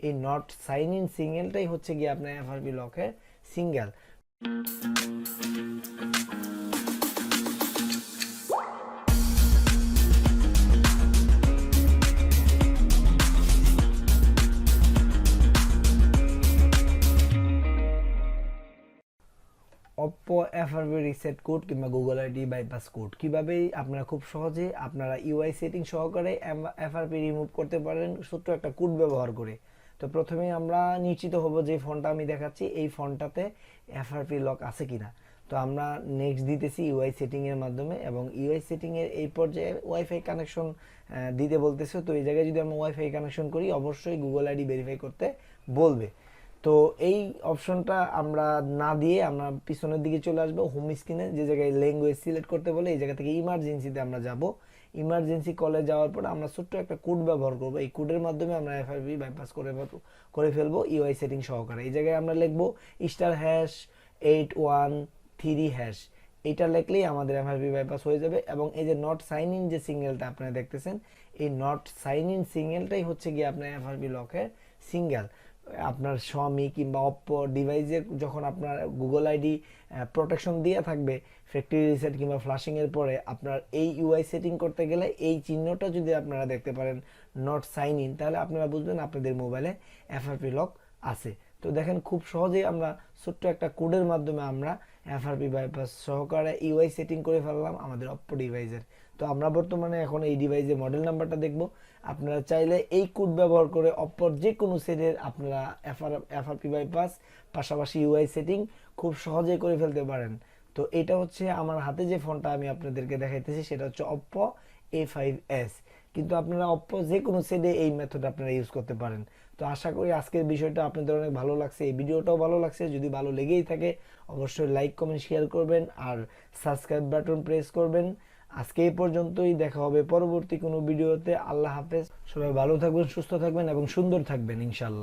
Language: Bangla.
এই নট সাইন ইন সিঙ্গেলটাই হচ্ছে গিয়ে আপনার এফআরপি লকের single. OPPO FRP reset code কিংবা গুগল আইডি বাইপাস কোড কিভাবে আপনারা খুব সহজে আপনারা ইউআই সেটিং সহকারে এফআরপি রিমুভ করতে পারেন ছোট্ট একটা কোড ব্যবহার করে। তো প্রথমে আমরা নিশ্চিত হব যে ফোনটা আমি দেখাচ্ছি এই ফোনটাতে এফআরপি লক আছে কিনা। তো আমরা নেক্সট দিতেছি ইউআই সেটিং এর মাধ্যমে, এবং ইউআই সেটিং এর এই পর্যায়ে ওয়াইফাই কানেকশন দিতে বলতেছে। তো এই জায়গায় যদি আমরা ওয়াইফাই কানেকশন করি অবশ্যই গুগল আইডি ভেরিফাই করতে বলবে। তো এই অপশনটা আমরা না দিয়ে আমরা পিছনের দিকে চলে আসবো হোম স্ক্রিনে, যে জায়গায় ল্যাঙ্গুয়েজ সিলেক্ট করতে বলে এই জায়গা থেকে ইমার্জেন্সিতে আমরা যাব। ইমার্জেন্সি কলে যাওয়ার পর আমরা ছোট্ট একটা কোড ব্যবহার করব। এই কোডের মাধ্যমে আমরা এফআরপি বাইপাস করে ফেলবো ইউআই সেটিং সহকারে। এই জায়গায় আমরা লিখবো *#8113#। এইটা লিখলেই আমাদের এফআরপি বাইপাস হয়ে যাবে। এবং এই যে নট সাইন ইন যে সিঙ্গেলটা আপনারা দেখতেছেন, এই নট সাইন ইন সিঙ্গেলটাই হচ্ছে গিয়ে আপনার এফআরপি লকের সিঙ্গেল। আপনার Xiaomi কিংবা OPPO ডিভাইসে যখন আপনার গুগল আইডি প্রোটেকশন দিয়ে থাকবে ফ্যাক্টরি রিসেট কিংবা ফ্লাশিং এর পরে, আপনার এই ইউআই সেটিং করতে গেলে এই চিহ্নটা যদি আপনারা দেখতে পারেন নট সাইন ইন, তাহলে আপনারা বুঝবেন আপনাদের মোবাইলে এফআরপি লক আছে। তো দেখেন খুব সহজেই আমরা ছোট্ট একটা কোডের মাধ্যমে আমরা এফআরপি বাইপাস সহকারে ইউআই সেটিং করে ফেললাম আমাদের OPPO ডিভাইসের। তো আমরা বর্তমানে এখন এই ডিভাইসের মডেল নাম্বারটা দেখব। আপনারা চাইলে এই কোড ব্যবহার করে অপ্পোর যে কোনো সেটের আপনারা এফআরপি বাইপাস পাশাপাশি ইউআই সেটিং খুব সহজেই করে ফেলতে পারেন। তো এটা হচ্ছে আমার হাতে যে ফোনটা আমি আপনাদেরকে দেখাইতেছি, সেটা হচ্ছে OPPO A5s। কিন্তু আপনারা OPPO যে কোনো সেটে এই মেথড আপনারা ইউজ করতে পারেন। তো আশা করি আজকের বিষয়টা আপনাদের অনেক ভালো লাগছে, এই ভিডিওটাও ভালো লাগছে। যদি ভালো লেগেই থাকে অবশ্যই লাইক কমেন্ট শেয়ার করবেন আর সাবস্ক্রাইব বাটন প্রেস করবেন। আজকে এই পর্যন্তই, দেখা হবে পরবর্তী কোনো ভিডিওতে। আল্লাহ হাফেজ, সবাই ভালো থাকবেন, সুস্থ থাকবেন এবং সুন্দর থাকবেন ইনশাআল্লাহ।